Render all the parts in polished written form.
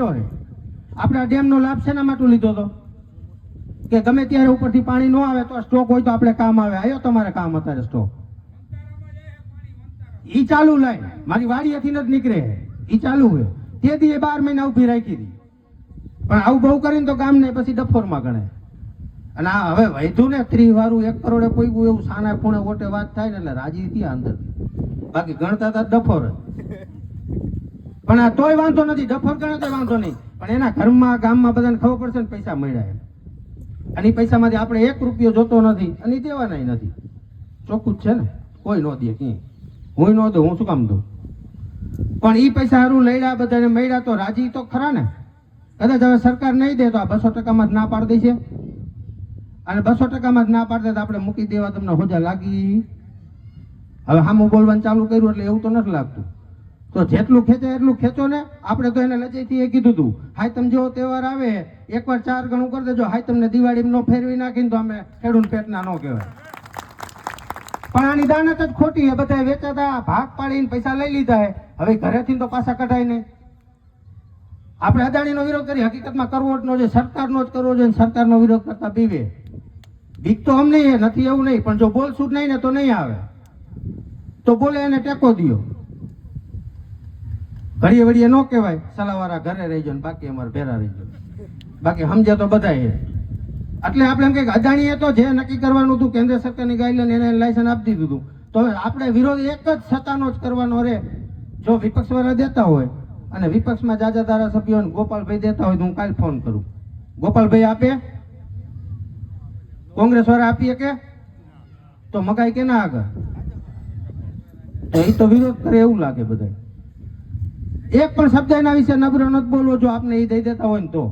આપણે આ ડેમનો લાભ શેના માટે લીધો હતો કે ગમે ત્યારે ઉપરથી પાણી ન આવે તો સ્ટોક હોય તો આપણે કામ આવે. આવ્યો તમારે કામ અત્યારે સ્ટોક ઈ ચાલુ લાઈન મારી વાડીએથી જ નીકળે ઈ ચાલુ હોય તે દી 12 મહિના ઉભી રાખી હતી. પણ આવું બહુ કરીને તો ગામ ને પછી ડફોરમાં ગણે. અને આ હવે વૈધું ને 30 વાળું 1 કરોડે પોઈગું એવું સાના ખૂણે ઓટે વાત થાય ને એટલે રાજી હતી અંદર. બાકી ગણતા હતા ડફોર પણ આ તોય વાંધો નથી. ડફોર ગણે તો વાંધો નહીં પણ એના ઘરમાં ગામમાં બધાને ખબર પડશે ને પૈસા મળ્યા અને એ પૈસામાંથી આપણે 1 રૂપિયો જોતો નથી અને દેવાના નથી. ચોખ્ખું જ છે ને કોઈ ન દે ક્યાંય. હું ન દઉં હું શું કામ દઉં પણ એ પૈસા સારું લડ્યા બધાને મળ્યા તો રાજી તો ખરા ને. કદાચ હવે સરકાર નહીં દે તો આ 200% જ ના પાડી દે છે અને 200% જ ના પાડે તો આપણે મૂકી દેવા તમને હોજા લાગી. હવે સામું બોલવાનું ચાલુ કર્યું એટલે એવું તો નથી લાગતું. તો જેટલું ખેંચે એટલું ખેંચો ને. આપણે તો એને લજેથી એ કીધું હતું હાય તમે જેવો તહેવાર આવે એકવાર 4 ગણું કરી દેજો. હાય તમને દિવાળીમાં ન ફેરવી નાખીને તો અમે ખેડૂત પેટના ન કહેવાય. પણ આની દાનત જ ખોટી. એ બધા વેચાતા ભાગ પાડીને પૈસા લઈ લીધા હે. હવે ઘરેથી તો પાછા કઢાય નહીં. આપણે અદાણીનો વિરોધ કરી હકીકતમાં કરવો જ ન જોઈએ. સરકારનો જ કરવો જોઈએ. સરકારનો વિરોધ કરતા બીવે બીક તો અમને નથી એવું નહીં પણ જો બોલશું જ નહીં ને તો નહીં આવે. તો બોલે એને ટેકો દિયો. ઘડીએ વડીએ ન કહેવાય સલાવાળા ઘરે રહીજો ને બાકી અમારે ભેરા રહીજો. બાકી સમજે તો બધા. એટલે આપણે એમ કે અદાણીએ તો જે નક્કી કરવાનું હતું કેન્દ્ર સરકારની ગાઈડલાઈન એને લાયસન્સ આપી દીધું હતું. તો આપણે વિરોધ એક જ સત્તાનો જ કરવાનો રહે. જો વિપક્ષ વાળા દેતા હોય અને વિપક્ષમાં જાજા ધારાસભ્યો ગોપાલભાઈ દેતા હોય તો હું કાલ ફોન કરું. ગોપાલભાઈ આપે કોંગ્રેસ વાળા આપીએ કે તો મગાઈ કે ના આગળ તો એ તો વિરોધ કરે એવું લાગે બધા. એક પણ શબ્દ એના વિશે નબળો નથી બોલવો જો આપને એ દઈ દેતા હોય ને તો.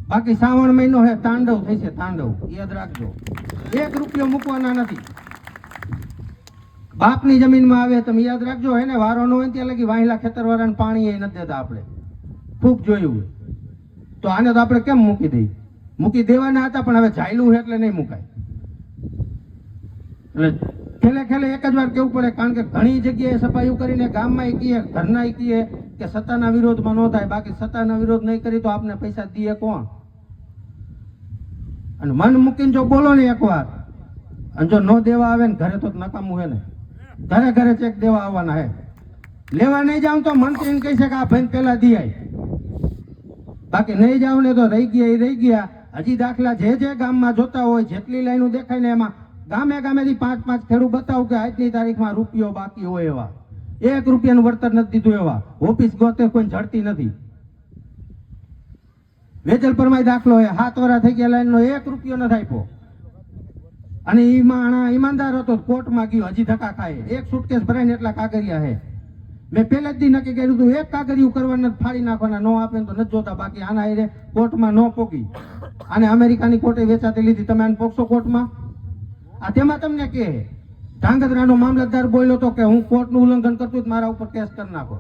બાકી શ્રાવણ મહિનો હે તાંડવ થઈ છે તાંડવ યાદ રાખજો. 1 રૂપિયો મૂકવાના નથી. બાપની જમીનમાં આવે તમે યાદ રાખજો. હે ને વારો ન હોય ત્યાં લગી વાહિલા ખેતરવાળાને પાણી એ નથી દેતા. આપણે ખૂબ જોયું તો આને તો આપણે કેમ મૂકી દઈએ. મૂકી દેવાના હતા પણ હવે જાયલું છે એટલે નહીં મુકાય. એટલે ખેલે ખેલે એક જ વાર કેવું પડે કારણ કે ઘણી જગ્યાએ સફાઈઓ કરીને ગામમાં કહીએ ઘરના કહીએ કે સત્તાના વિરોધમાં ન થાય. બાકી સત્તાના વિરોધ નહીં કરી તો આપને પૈસા દે કોણ. અને મન મૂકીને જો બોલો ને એકવાર અને જો ન દેવા આવે ને ઘરે તો નકામું હે ને. ઘરે ઘરે ચેક દેવા આવવાના હે. લેવા નહીં જાવ તો મંત્રીને કહી છે કે આ ભાઈ પેલા દી આય. બાકી નહીં જાવ ને તો રહી ગયા એ રહી ગયા. હજી દાખલા જે ગામમાં જોતા હોય જેટલી લાઈનો દેખાય ને એમાં ગામે ગામેથી 5-5 ખેડૂત બતાવું કે આજની તારીખમાં રૂપિયો બાકી હોય એવા 1 રૂપિયાનું વળતર નથી દીધું એવા ઓફિસ ગોતે કોઈ જડતી નથી. વેજલપરમાં દાખલો હે 7 વર્ષ થઈ ગયા લાઈનનો 1 રૂપિયો નથી આપ્યો અને ઈમાનદાર હતો કોર્ટમાં ગયો હજી ધક્કા ખાય. 1 સુટકેસ ભરાઈને એટલા કાગરિયા હે. મેં પહેલા જ દી નક્કી કર્યું હતું 1 કાગરિયું કરવાના ફાડી નાખવાના. ન આપે તો નથી જોતા. બાકી આના એ કોર્ટમાં ન પોકી. અને અમેરિકાની કોર્ટે વેચાતી લીધી. તમે આને પોકશો કોર્ટમાં. આ તેમાં તમને કે ધાંગધ્રાનો મામલતદાર બોલ્યો તો કે હું કોર્ટનું ઉલ્લંઘન કરતું જ મારા ઉપર કેસ કરી નાખો.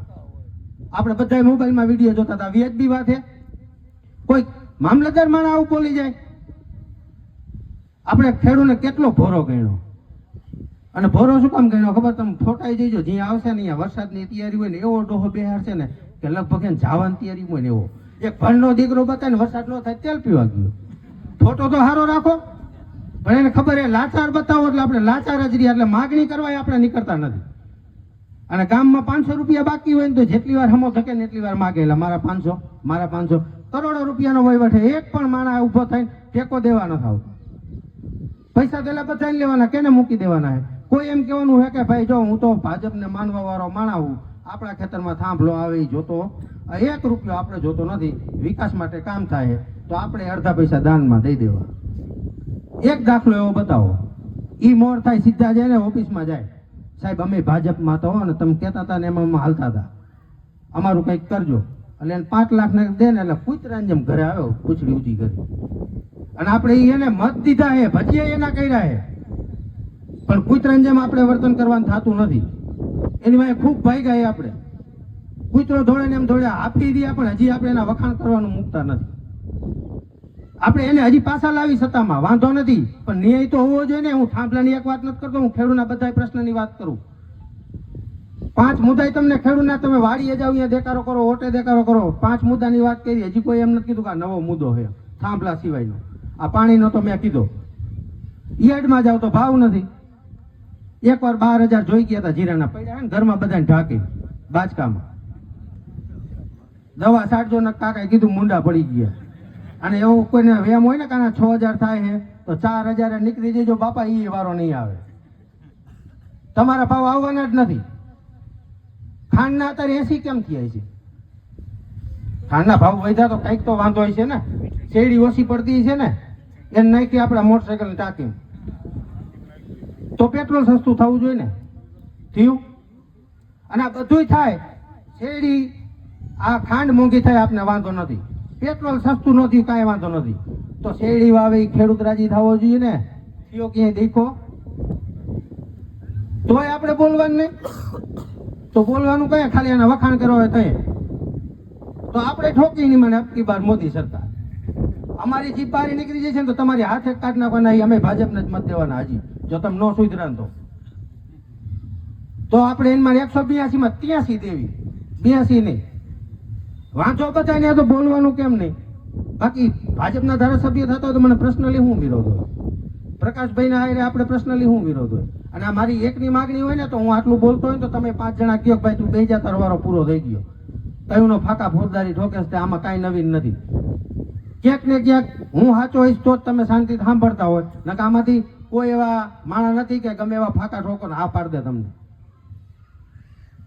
આપણે બધા મોબાઈલમાં વિડીયો જોતા હતા. વ્યાજબી વાત છે. કોઈ મામલતદાર માણસ આવું બોલી જાય. આપણે ખેડૂતને કેટલો ભોરો ગણ્યો અને ભોરો શું કામ ગણ્યો ખબર તમે ફોટાઈ જઈજો. જ્યાં આવશે ને અહીંયા વરસાદની તૈયારી હોય ને એવો ડોહો બેહાર છે ને કે લગભગ એને જવાની તૈયારી હોય ને એવો. એક ભણનો દીકરો બતાવે ને વરસાદ ન થાય તેલ પીવા ગયો. ફોટો તો સારો રાખો પણ એને ખબર એ લાચાર બતાવો એટલે આપણે લાચાર જ રહ્યા. એટલે માગણી કરવા આપણે નીકળતા નથી. અને ગામમાં 500 રૂપિયા બાકી હોય ને તો જેટલી વાર હમો થકે ને એટલી વાર માગેલા મારા 500 મારા 500 કરોડો રૂપિયાનો વહીવટ. એક પણ માણસ ઉભો થઈને ટેકો દેવા નથી આવતો. પૈસા પેલા બધાને લેવાના કેને મૂકી દેવાના હે. કોઈ એમ કહેવાનું હે કે ભાઈ જો હું તો ભાજપને માનવા વાળો માણા હું આપણા ખેતરમાં થાંભલો આવે એ જોતો 1 રૂપિયો આપણે જોતો નથી. વિકાસ માટે કામ થાય તો આપણે અડધા પૈસા દાનમાં દઈ દેવા. એક દાખલો એવો બતાવો. ઈ મોર થાય સીધા જાય ને ઓફિસમાં જાય સાહેબ અમે ભાજપમાં તો અને તમે કહેતા હતા ને એમાં હાલતા હતા અમારું કંઈક કરજો. એટલે એને 5 લાખ ને દે ને એટલે કૂતરાની જેમ ઘરે આવ્યો પૂછડી ઊંચી કરી. અને આપણે એને મત દીધા હે ભજીયા એના કર્યા હે પણ કૂતરાની જેમ આપણે વર્તન કરવાનું થતું નથી. એની વાંહે ખૂબ ભાગ્યા આપણે. કૂતરો દોડે ને એમ દોડે આપી દે પણ હજી આપણે એના વખાણ કરવાનું મૂકતા નથી. આપણે એને હજી પાછા લાવી સત્તામાં વાંધો નથી પણ ન્યાય તો હોવો જોઈએ ને. હું થાંભલાની એક વાત નથી કરતો. હું ખેડૂતના બધા પ્રશ્નની વાત કરું. 5 મુદ્દા તમને ખેડૂતના તમે વાડીએ જાવ અહીંયા દેકારો કરો, ઓટે દેકારો કરો. 5 મુદ્દાની વાત કરી, હજી કોઈ એમ નથી કીધું કે આ નવો મુદ્દો છે થાંભલા સિવાયનો. આ પાણીનો તો મેં કીધો. યાર્ડમાં જાવ તો ભાવ નથી. એકવાર 12,000 જોઈ ગયા હતા જીરાના, પડ્યા ને ઘરમાં બધાને ઢાંકી બાચકામાં. દવા છાંટજો ને કાકાએ કીધું મુંડા પડી ગયા. અને એવું કોઈને વેમ હોય ને કાના 6,000 થાય છે તો 4,000 નીકળી જજો બાપા, એ વારો નહીં આવે. તમારા ભાવ આવવાના જ નથી. ખાંડના અત્યારે 80 કેમ થયા છે? ખાંડના ભાવ વધ્યા તો કંઈક તો વાંધો હોય છે ને. શેરડી ઓછી પડતી છે ને, એને નાખી આપણા મોટરસાયકલ ટાંકી તો પેટ્રોલ સસ્તું થવું જોઈએ ને. થયું? અને આ બધુંય થાય. શેરડી આ ખાંડ મોંઘી થાય આપને વાંધો નથી, પેટ્રોલ સસ્તું ન થયું કાંઈ વાંધો નથી. તો શેરડી વાવે ખેડૂત રાજી થવો જોઈએ ને. થયો ક્યાંય દેખો તોય આપણે બોલવાનું નહીં. તો બોલવાનું કઈ ખાલી એના વખાણ કરવા હોય તઈ તો આપણે ઠોકી નહીં. મને અબકી બાર મોદી સરકાર અમારી જીપ બહાર નીકળી જશે ને તો તમારી હાથે કાઢ નાખવાના. અમે ભાજપને જ મત દેવાના. હજી જો તમે નો સુધરા તો આપણે એમાં 182 માં 83 દેવી, 82 નહીં. વાંચો બધાને તો બોલવાનું કેમ નહીં? બાકી ભાજપના ધારાસભ્ય થતો તો મને પર્સનલી હું વિરોધ હોય, પ્રકાશભાઈના આયરે આપણે પર્સનલી હું વિરોધ હોય. અને આ મારી એકની માગણી હોય ને તો હું આટલું બોલતો હોય તો તમે 5 જણા કહો ભાઈ તું બેજા, તારો વારો પૂરો થઈ ગયો. કયુંનો ફાકા ફોજદારી ઠોકે છે, આમાં કાંઈ નવીન નથી. ક્યાંક ને ક્યાંક હું સાચો હોઈશ તો જ તમે શાંતિથી સાંભળતા હોય. નકર આમાંથી કોઈ એવા માણસ નથી કે ગમે એવા ફાકા ઠોકો ને આ પાડ દે તમને.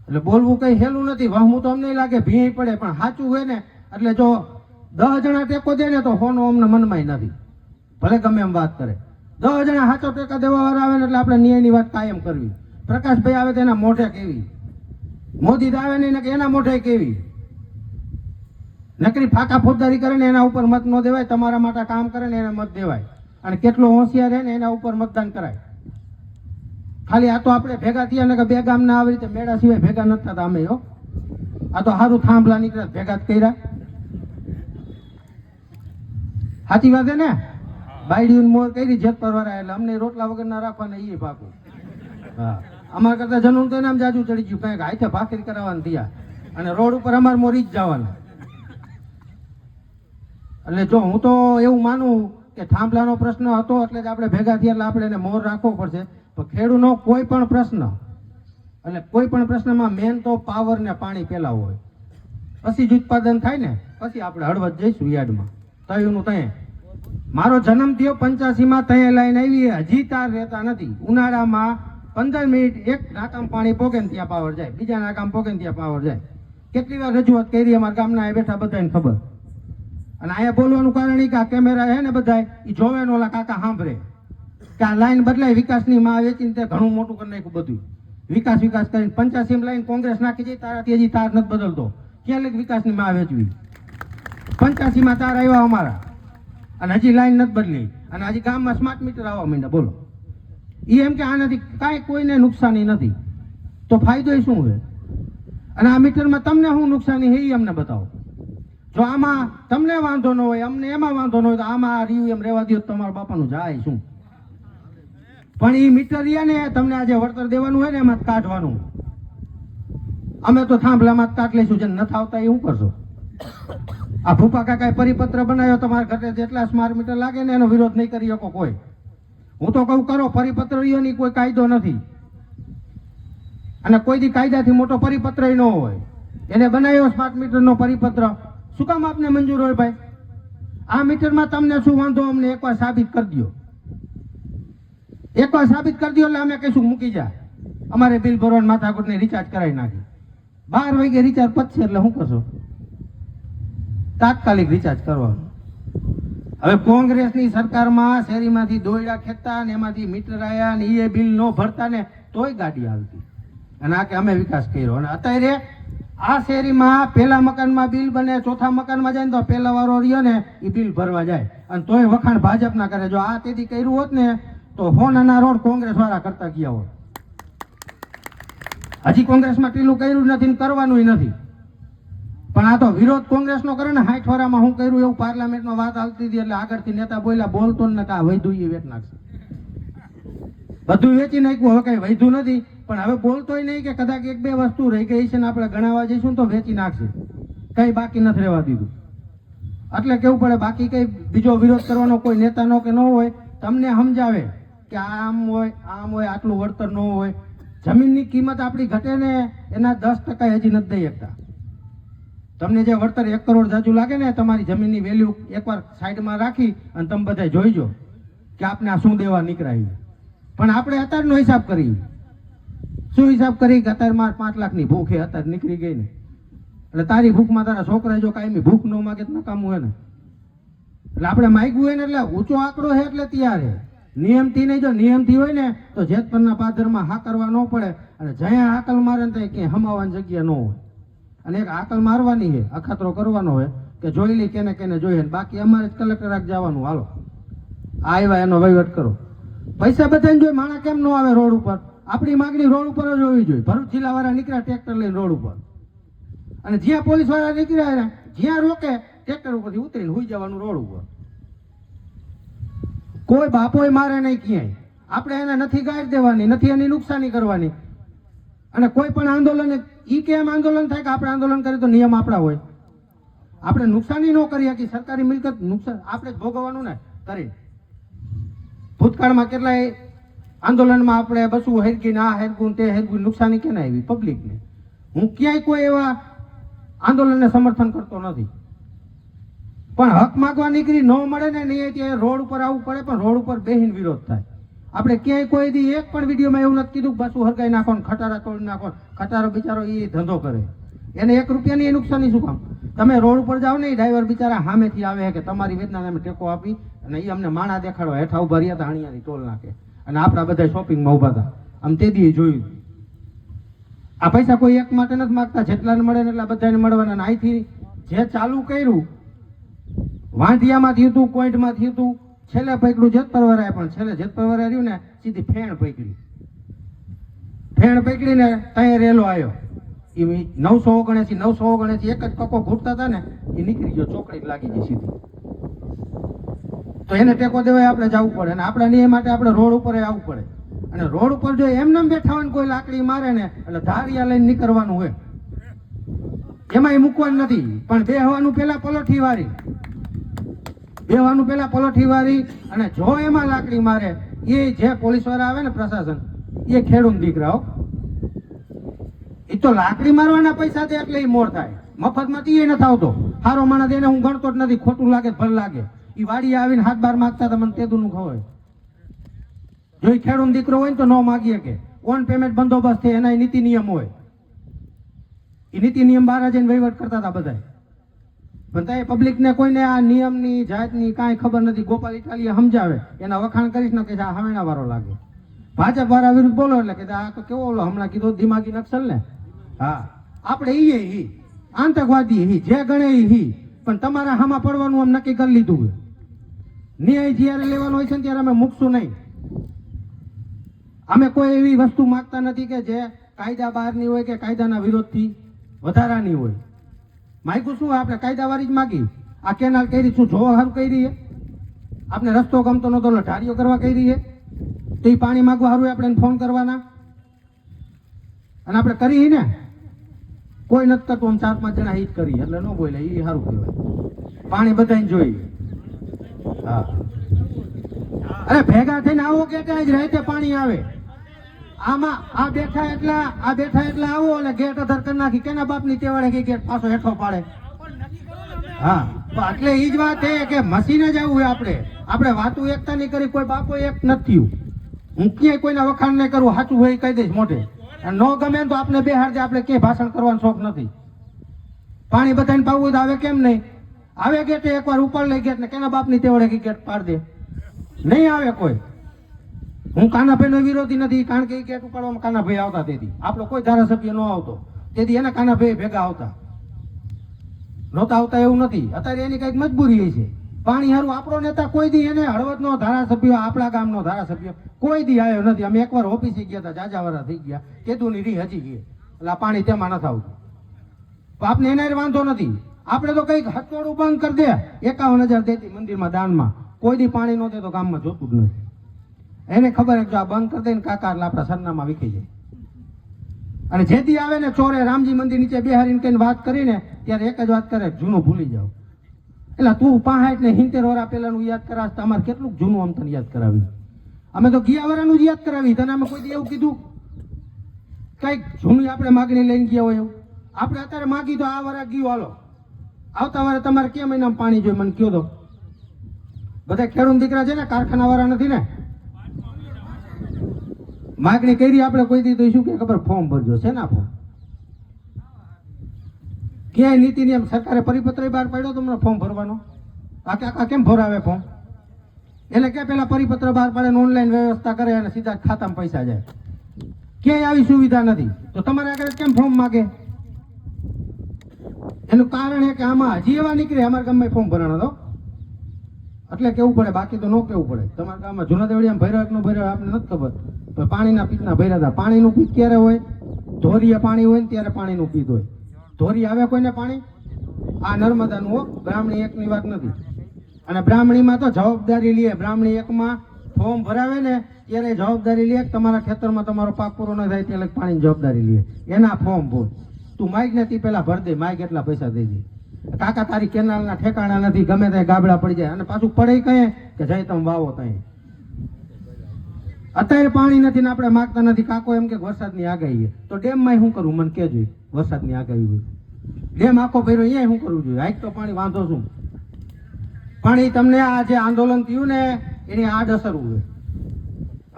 એટલે બોલવું કઈ હેલું નથી. વહમું તો અમને લાગે ભીંય પડે, પણ સાચું હોય ને એટલે જો 10 જણા ટેકો દે ને તો હોનો અમને મનમાં નથી. ભલે ગમે એમ વાત કરે, 10 જણા સાચો ટેકા દેવા વાળા આવે ને એટલે આપણે ન્યાયની વાત કાયમ કરવી. પ્રકાશભાઈ આવે તો એના મોઢે કેવી, મોદી આવે નહીં ને કે એના મોઢે કેવી. નકરી ફાકા ફોજદારી કરે ને એના ઉપર મત ન દેવાય. તમારા માટે કામ કરે ને એને મત દેવાય. અને કેટલો હોશિયાર રહે ને એના ઉપર મતદાન કરાય. ખાલી આ તો આપણે ભેગા થયા ને કે બે ગામના આવી રીતે મેળા સિવાય ભેગા નથી થતા અમે. હો આ તો સારું થાંભલા નીકળ્યા ભેગા જ કર્યા. સાચી વાત છે ને? બાયડી મોર કરી જેત પરવારા એટલે અમને રોટલા વગર ના રાખવાના એ પાકું. હા, અમારા કરતા જનૂન તો એનામ જાજુ ચડી ગયું. કંઈક હાથે ભાખરી કરાવવાની થયા અને રોડ ઉપર અમારે મોરી જ જવાના. એટલે જો હું તો એવું માનું કે થાંભલાનો પ્રશ્ન હતો એટલે જ આપણે ભેગા થયા, એટલે આપણે એને મોર રાખવો પડશે. તો ખેડૂતનો કોઈ પણ પ્રશ્ન એટલે કોઈ પણ પ્રશ્નમાં મેન તો પાવર ને પાણી પેલા હોય, પછી જ ઉત્પાદન થાય ને પછી આપણે હળવદ જઈશું યાર્ડમાં. તયુંનું તય મારો જન્મ થયો 85 માં, તય લાઈન આવી, હજી તાર રહેતા નથી. ઉનાળામાં 15 મિનિટ એક નાકામ પાણી પોકે ને ત્યાં પાવર જાય, બીજા નાકામ પોકે ને ત્યાં પાવર જાય. કેટલી વાર રજૂઆત કરી અમારા ગામના બેઠા બધાને ખબર. અને અહીંયા બોલવાનું કારણ એ કે આ કેમેરા હે ને બધા એ જોવે ને ઓલા કાકા સાંભળે કે આ લાઈન બદલાય. વિકાસની માં વેચીને તે ઘણું મોટું કરી નાખ્યું બધું. વિકાસ કરીને 85 લાઈન કોંગ્રેસ નાખી જાય, તારાથી હજી તાર નથી બદલતો. ક્યાં લઈ વિકાસની માં વેચવી? 85 માં તાર આવ્યા અમારા અને હજી લાઈન નથી બદલી. અને હજી ગામમાં સ્માર્ટ મીટર આવવા માંડ્યા. બોલો એ એમ કે આનાથી કાંઈ કોઈને નુકસાની નથી તો ફાયદો એ શું છે? અને આ મીટરમાં તમને શું નુકસાની છે એ અમને બતાવો. જો આમાં તમને વાંધો ન હોય, અમને એમાં વાંધો ન હોય તો આમાં આ રહ્યું એમ રહેવા દો, તમારા બાપાનું જાય શું? પણ એ મીટર ને તમને આજે વળતર દેવાનું હોય ને એમાં જ કાઢવાનું. અમે તો થાંભલામાં જ કાઢ લઈશું. જેને નથી આવતા એ શું કરશો? આ ભૂપા કાકાએ પરિપત્ર બનાવ્યો, તમારા ઘરે જેટલા સ્માર્ટ મીટર લાગે ને એનો વિરોધ નહીં કરી શકો કોઈ. હું તો કહું કરો, પરિપત્ર ની કોઈ કાયદો નથી. અને કોઈ દી કાયદાથી મોટો પરિપત્ર ન હોય. એને બનાવ્યો સ્માર્ટ મીટરનો પરિપત્ર, શું કામ આપને મંજૂર હોય ભાઈ? આ મીટરમાં તમને શું વાંધો અમને એકવાર સાબિત કરી દો. એકવાર સાબિત કરી દો એટલે અમે કહીશું મૂકી જા, અમારે બિલ ભરવાનું માથાકૂટ ને રિચાર્જ કરાવી નાખી. 12 વાગે રિચાર્જ પતશે એટલે શું કરશો? તાત્કાલિક રિચાર્જ કરવાનું. હવે કોંગ્રેસની સરકારમાં શેરીમાંથી દોયડા ખેંચતા ને એમાંથી મીટર આવ્યા ને એ બિલ ન ભરતા ને તોય ગાડી હાલતી. અને આ કે અમે વિકાસ કર્યો. અને અત્યારે આ શેરીમાં પહેલા મકાનમાં બિલ બને, ચોથા મકાનમાં જાય ને તો પહેલા વાળો રહ્યો ને એ બિલ ભરવા જાય અને તોય વખાણ ભાજપના કરે. જો આ તેથી કર્યું હોત ને તો હોનાના રોડ કોંગ્રેસ વાળા કરતા ગયા હોત. હજી કોંગ્રેસમાં ટીલું કર્યું નથી ને કરવાનું નથી. પણ આ તો વિરોધ કોંગ્રેસનો કરે ને. 60 વાળામાં હું કર્યું એવું પાર્લામેન્ટમાં વાત આવતી હતી એટલે આગળથી નેતા બોલ્યા બોલતો ને કા વૈધું એ વેચ નાખશે. બધું વેચી નાખ્યું, હવે કઈ વૈધું નથી. પણ હવે બોલતોય નહીં કે કદાચ એક બે વસ્તુ રહી ગઈ છે ને આપણે ગણાવવા જઈશું ને તો વેચી નાખશે, કઈ બાકી નથી રહેવા દીધું. એટલે કેવું પડે, બાકી કઈ બીજો વિરોધ કરવાનો કોઈ નેતાનો કે ન હોય, તમને સમજાવે કે આમ હોય આટલું વળતર ન હોય. જમીનની કિંમત આપણી ઘટે ને એના 10% હજી નથી દઈ શકતા. તમને જે વળતર 1 કરોડ જાજુ લાગે ને, તમારી જમીનની વેલ્યુ એકવાર સાઈડમાં રાખી અને તમે બધા જોઈજો કે આપણે આ શું દેવા નીકળાય. પણ આપણે અત્યારનો હિસાબ કરી, શું હિસાબ કરી કે અત્યારે મારે 5 લાખની ભૂખ એ અત્યારે નીકળી ગઈ ને, એટલે તારી ભૂખમાં તારા છોકરા જો કાયમી ભૂખ ન માગે તો નકામું હોય ને. એટલે આપણે માગ્યું હોય ને એટલે ઊંચો આંકડો છે એટલે તૈયાર છે. નિયમથી નહીં, જો નિયમથી હોય ને તો જેતપરના પાદરમાં હા કરવા ન પડે, અને જ્યાં હાકલ મારે ને ત્યાં ક્યાંય હમાવાની જગ્યા ન હોય. અને એક હાકલ મારવાની છે, અખાતરો કરવાનો હોય કે જોઈ લી કેને કેને જોઈએ, બાકી અમારે જ કલેક્ટર રાખ જવાનું, હાલો આવ્યા એનો વહીવટ કરો. પૈસા બધાને જોઈએ, માણા કેમ ન આવે રોડ ઉપર? આપણી માગણી રોડ ઉપર જ હોવી જોઈએ. ભરૂચ જિલ્લાવાળા નીકળ્યા ટ્રેક્ટર લઈને રોડ ઉપર, અને જ્યાં પોલીસ વાળા નીકળ્યા ને જ્યાં રોકે ટ્રેક્ટર ઉપરથી ઉતરીને હુઈ જવાનું રોડ ઉપર. કોઈ બાપોય મારે નહીં ક્યાંય, આપણે એને નથી ગાળી દેવાની, નથી એની નુકસાની કરવાની. અને કોઈ પણ આંદોલન ઈ કેમ આંદોલન થાય કે આપણે આંદોલન કરીએ તો નિયમ આપણા હોય, આપણે નુકસાની ન કરી શકીએ. સરકારી મિલકત નુકસાન આપણે જ ભોગવવાનું ને કરી. ભૂતકાળમાં કેટલાય આંદોલનમાં આપણે બસું હેરગીને આ હેરગું તે હેરગું નુકસાની કેને આવી પબ્લિકને. હું ક્યાંય કોઈ એવા આંદોલનને સમર્થન કરતો નથી, પણ હક માગવા નીકળી ન મળે ને નહીં ત્યાં રોડ ઉપર આવવું પડે, પણ રોડ ઉપર બેહીને વિરોધ થાય. આપણે ક્યાંય કોઈ દી એક પણ વિડીયોમાં એવું નથી કીધું બસું હરગાઈ નાખો ને ખટારા તોડી નાખો. ખટારો બિચારો એ ધંધો કરે, એને 1 રૂપિયાની એ નુકસાની શું કામ? તમે રોડ ઉપર જાઓ ને, ડ્રાઈવર બિચારા સામેથી આવે કે તમારી વેદનાને અમે ટેકો આપી, અને એ અમને માણા દેખાડો હેઠા ઉભા રહ્યા હતા, અણિયાની ટોલ નાખે, અને આપણા બધા શોપિંગમાં ઉભા હતા. આમ તે દી જોયું. આ પૈસા કોઈ એક માટે નથી માગતા, જેટલાને મળે ને એટલા બધાને મળવાના. અહીંથી જે ચાલુ કર્યું વાંઢિયામાં થયું હતું, કોઈન્ટમાં થયું હતું, છેલ્લે પકડ્યું જેતપરવરાએ, પણ છેલ્લે જેતપરવરાએ રહ્યું ને સીધી ફેણ પકડી. ફેણ પકડીને ત્યાં રેલો આવ્યો. એ 979 એક જ કકો ઘૂંટતા હતા ને, એ નીકળી ગયો, ચોકડી લાગી ગઈ સીધી. તો એને ટેકો દેવાય આપણે જવું પડે, અને આપણા નિયમ માટે આપણે રોડ ઉપર આવવું પડે. અને રોડ ઉપર જો એમને બેઠા હોય ને કોઈ લાકડી મારે ને એટલે ધારિયા લઈને નીકળવાનું હોય, એમાં એ મૂકવાનું નથી. પણ બેહવાનું પેલા પલોઠી વાળી, બેહવાનું પેલા પલોઠી વાળી. અને જો એમાં લાકડી મારે, એ જે પોલીસ વાળા આવે ને પ્રશાસન, એ ખેડૂત દીકરાઓ, એ તો લાકડી મારવાના પૈસા દે એટલે એ મોર થાય. મફતમાંથી એ નથી આવતો. સારો માણસ એને હું ગણતો જ નથી, ખોટું લાગે ભલ લાગે. એ વાડી આવીને 7-12 માગતા મને તેદુનું ખવાય. જો એ ખેડૂત દીકરો હોય ને તો ન માગી શકે. ઓન પેમેન્ટ બંદોબસ્ત છે, એના નીતિ નિયમ હોય. એ નીતિ નિયમ બહાર જઈને વહીવટ કરતા હતા બધા. પણ ત્યાં પબ્લિકને કોઈને આ નિયમની જાતની કાંઈ ખબર નથી. ગોપાલ ઇટાલીએ સમજાવે, એના વખાણ કરીશ ને કે આ હવેણા વાળો લાગે. ભાજપ વાળા વિરુદ્ધ બોલો એટલે કે આ તો કેવો ઓલો હમણાં કીધું દિમાગી નક્સલ ને. હા, આપણે ઈ આતંકવાદી જે ગણે ઈ, પણ તમારા હામાં પડવાનું આમ નક્કી કરી લીધું. ન્યાય જ્યારે લેવાનો હોય છે ને ત્યારે અમે મૂકશું નહીં. અમે કોઈ એવી વસ્તુ માગતા નથી કે જે કાયદા બહારની હોય કે કાયદાના વિરોધથી વધારાની હોય. માગ્યું શું? આપણે કાયદાવાળી જ માગી. આ કેનાલ કરી શું જોવા સારું કરી છે? આપણે રસ્તો ગમતો નતો ઢારીઓ કરવા કરી છે, તો એ પાણી માગવા સારું આપણે ફોન કરવાના. અને આપણે કરી ને કોઈ નથી કરતું, આમ 4-5 જણા હિત કરી એટલે ન બોલે, એ સારું કહેવાય. પાણી બધાને જોઈએ. હા, અરે ભેગા થઈને આવો કે જ રહેતે પાણી આવે. આમાં આ બેઠા એટલા આવો એટલે ગેટ અધર કરી નાખી. કેના બાપની તેવાડે કે ગેટ પાછો હેઠો પાડે. હા, એટલે એ જ વાત છે કે મશીને જ આવું આપણે વાતું એકતા નહીં કરી. કોઈ બાપો એક નથી. હું ક્યાંય કોઈના વખાણ નહીં કરું, સાચું હોય કહી દઈશ મોઢે. ન ગમે તો આપણે બેહાડ દે, આપણે ક્યાંય ભાષણ કરવાનો શોખ નથી. પાણી બધાને પાવું તો આવે કેમ નહીં આવે? ગેટે એકવાર ઉપર લઈ ગેટ ને કેના બાપની તેવડે કે ગેટ પાડ દે, નહીં આવે કોઈ. હું કાનાભાઈનો વિરોધી નથી, કારણ કે એ ગેટ ઉપાડવામાં કાનાભાઈ આવતા તેથી. આપણો કોઈ ધારાસભ્ય ન આવતો તેથી એને કાનાભાઈ ભેગા આવતા નહોતા આવતા એવું નથી. અત્યારે એની કઈક મજબૂરી છે. પાણી હારું આપણો નેતા કોઈ દી એને હળવદનો ધારાસભ્ય, આપણા ગામનો ધારાસભ્ય કોઈ દી આવ્યો નથી. અમે એકવાર ઓફિસે ગયા હતા, જાજાવાળા થઈ ગયા, કેદુની રી હજી ગઈ એટલે આ પાણી તેમાં નથી આવતું. આપને એને વાંધો નથી. આપણે તો કઈક હથોડું બંધ કરી દે, 51,000 દેતી મંદિરમાં દાનમાં, કોઈ દી પાણી ન દે તો ગામમાં જોતું જ નથી. એને ખબર છે જો આ બંધ કરી દે ને કાકા એટલે આપણા સરનામા વિખી જાય. અને જેથી આવે ને ચોરે રામજી મંદિર નીચે બેહારીને કઈ વાત કરીને ત્યારે એક જ વાત કરે, જૂનું ભૂલી જાવ. એટલે તું 65 ને 70 વર્ષ પેલાનું યાદ કરાશ, તમારે કેટલું જૂનું આમ તને યાદ કરાવી? અમે તો ગયા વરાનું જ યાદ કરાવી. તને અમે કોઈ દી એવું કીધું કઈક જૂની આપણે માગણી લઈને ગયા હોય એવું? આપણે અત્યારે માગી તો આ વરા ગયું, હાલો આવતા વારે તમારે કે મહિનામાં પાણી જોઈએ મને કયો તો? બધા ખેડૂત દીકરા છે ને, કારખાના વાળા નથી ને? માગણી કરી આપણે કોઈ દી તો શું કે ખબર, ફોર્મ ભરજો છે ને ફોર્મ. ક્યાંય નીતિ નિયમ સરકારે પરિપત્ર બહાર પાડ્યો તમને ફોર્મ ભરવાનો? આ કેમ ભરાવે ફોર્મ? એટલે કે પેલા પરિપત્ર બહાર પાડે ને ઓનલાઈન વ્યવસ્થા કરે અને સીધા ખાતામાં પૈસા જાય. ક્યાંય આવી સુવિધા નથી. તો તમારે આગળ કેમ ફોર્મ માગે? એનું કારણ એ કે આમાં હજી એવા નીકળે અમારા ગામમાં ફોર્મ ભરાણો તો એટલે કેવું પડે, બાકી તો ન કેવું પડે. તમારા ગામમાં જૂના દેવડિયામાં ભર્યો કે ન ભર્યો આપણને નથી ખબર. પણ પાણીના પીતના ભર્યા હતા. પાણીનું પીત ક્યારે હોય? ધોરીએ પાણી હોય ને ત્યારે પાણીનું પીત હોય. ધોરી આવે કોઈને પાણી? આ નર્મદાનું હો, બ્રાહ્મણી એકની વાત નથી. અને બ્રાહ્મણીમાં તો જવાબદારી લે. બ્રાહ્મણી એકમાં ફોર્મ ભરાવે ને ત્યારે જવાબદારી લે, તમારા ખેતરમાં તમારો પાક પૂરો ન થાય ત્યારે પાણીની જવાબદારી લે. એના ફોર્મ ભર. તું માઇક ને તી પેલા ભર દે, માઇક એટલા પૈસા દઈ દે. કાકા તારી કેનાલના ઠેકાણા નથી, ગમે ત્યાં ગાબડા પડી જાય. અને પાછું પડે કઈ કે જાય તમે વાવો ત્યાં. અત્યારે પાણી નથી ને આપણે માગતા નથી. કાકો એમ કે વરસાદની આગાહી, તો ડેમમાં શું કરવું મને કહેજો. વરસાદની આગાહી હોય ડેમ આખો ભર્યો, અહીંયા શું કરવું જોઈએ? હાઈક તો પાણી વાંધો શું? પાણી તમને આ જે આંદોલન થયું ને એની આડઅસર હોય.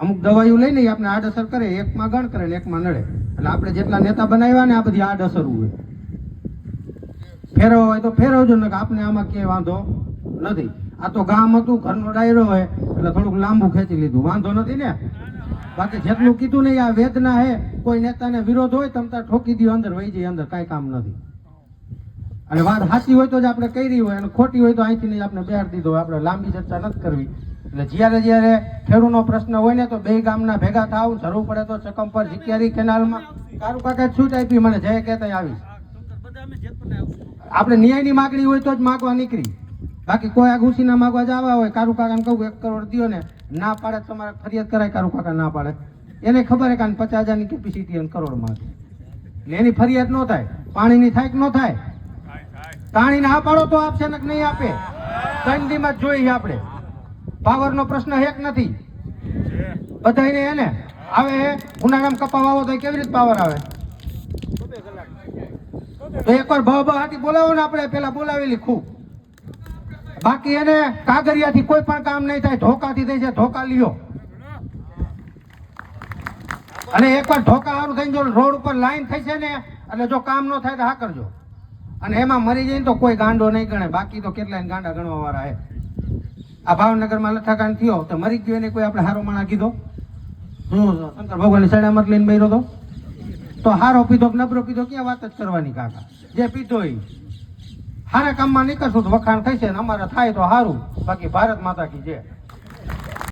અમુક દવાઈઓ લઈને આપણે આડઅસર કરે, એકમાં ગણ કરે ને એકમાં નડે. એટલે આપણે જેટલા નેતા બનાવ્યા ને આ બધી આડઅસર હોય. ફેરવો હોય તો ફેરવજો ને, આપણે આમાં ક્યાંય વાંધો નથી. આ તો ગામ હતું, ઘરનો ડાયરો હોય એટલે થોડુંક લાંબુ ખેંચી લીધું, વાંધો નથી ને. બાકી જેટલું કીધું ને આ વેદના હે. કોઈ નેતાને વિરોધ હોય તમતા ઠોકી દો અંદર, વહી જાય અંદર, કાંઈ કામ નથી. અને વાત સાચી હોય તો જ આપણે કરી હોય, અને ખોટી હોય તો અહીંથી આપણે બેહાડી દીધો. આપણે લાંબી ચર્ચા નથી કરવી. એટલે જ્યારે ખેડૂતનો પ્રશ્ન હોય ને તો બે ગામના ભેગા થાવ, જરૂર પડે તો ચકમપર જીકેરી કેનાલમાં કારું કાકા છૂટ આપી મને જય કહેતા આવીશ. આપણે ન્યાયની માગણી હોય તો જ માગવા નીકળી. બાકી કોઈ આ ઘૂસીના માગવા જવા હોય, કારું કાકાને કહું 1 કરોડ દો ને, ના પાડે તમારે ફરિયાદ કરાય. કારું કાકા ના પાડે, એને ખબર કે 50,000ની કેપેસિટી અને કરોડ માંગે, એટલે એની ફરિયાદ ન થાય. પાણીની થાય કે ન થાય? પાણી ના પાડો તો આપશે ને નહીં આપે? 3 દીમાં જ જોઈએ આપણે. પાવરનો પ્રશ્ન હેક નથી બધાને. એને આવે ઉનાળામાં કપા વાવો તો કેવી રીતે પાવર આવે? તો એકવાર બહાટી બોલાવો ને, આપણે પેલા બોલાવેલી ખૂબ. બાકી એને કાગરિયાથી કોઈ પણ કામ નહીં થાય, ધોકાથી થઈ છે. ધોકા લ્યો અને એકવાર ધોકા સારું થઈને જો રોડ ઉપર લાઈન થઈ છે ને, એટલે જો કામ ન થાય તો હા કરજો. અને એમાં મરી જાય તો કોઈ ગાંડો નહીં ગણે. બાકી તો કેટલાય ગાંડા ગણવા વાળા હે. આ ભાવનગરમાં લથાકાંડ થયો તો મરી ગયો એને કોઈ આપણે હારો માણા કીધો? શંકર ભગવાનની સડામત લઈને બેરો તો હારો પીધો કે નબરો પીધો ક્યાં વાત જ કરવાની કાકા. જે પીધો એ હારા કામમાં નીકળશું તો વખાણ થશે ને અમારે થાય તો સારું. બાકી ભારત માતા કી જય.